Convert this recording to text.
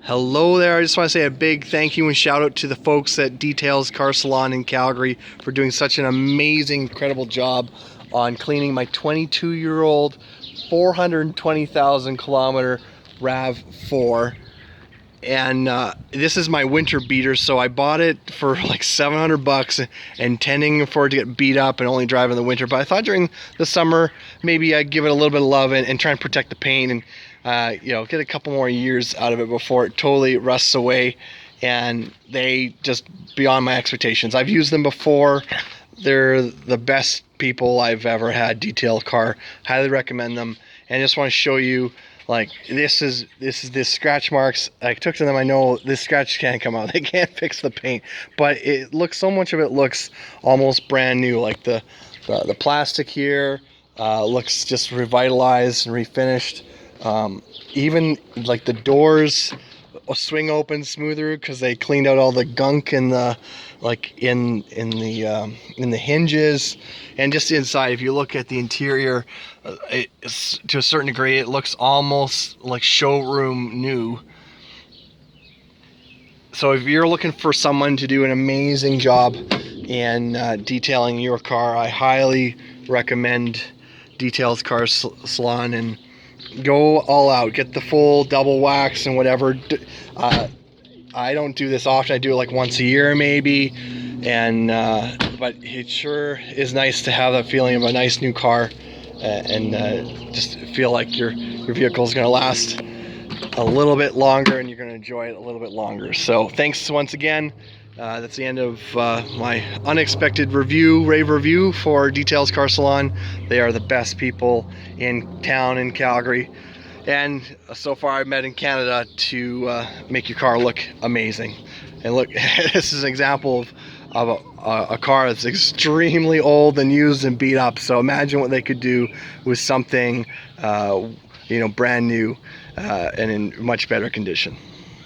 Hello there. I just want to say a big thank you and shout out to the folks at Detailz Car Salon in Calgary for doing such an amazing, incredible job on cleaning my 22-year-old 420,000 kilometer RAV4. And this is my winter beater, so I bought it for like $700 intending for it to get beat up and only drive in the winter. But I thought during the summer maybe I'd give it a little bit of love and try and protect the paint and you know, get a couple more years out of it before it totally rusts away. And they just beyond my expectations. I've used them before. They're the best people I've ever had. Detail Car, highly recommend them. And I just want to show you, like, this is scratch marks. I took to them. I know this scratch can't come out. They can't fix the paint, but it looks, so much of it looks almost brand new. Like the plastic here looks just revitalized and refinished. Even like the doors swing open smoother because they cleaned out all the gunk in the in the hinges, and just inside. If you look at the interior, to a certain degree, it looks almost like showroom new. So if you're looking for someone to do an amazing job in detailing your car, I highly recommend Detailz Car Salon, and go all out. Get the full double wax and whatever. I don't do this often. I do it like once a year maybe, and but it sure is nice to have that feeling of a nice new car, and just feel like your vehicle is going to last a little bit longer and you're going to enjoy it a little bit longer. So thanks once again. That's the end of my unexpected rave review for Detailz Car Salon. They are the best people in town in Calgary, and so far I've met in Canada to make your car look amazing. And look, this is an example of a car that's extremely old and used and beat up. So imagine what they could do with something you know, brand new and in much better condition.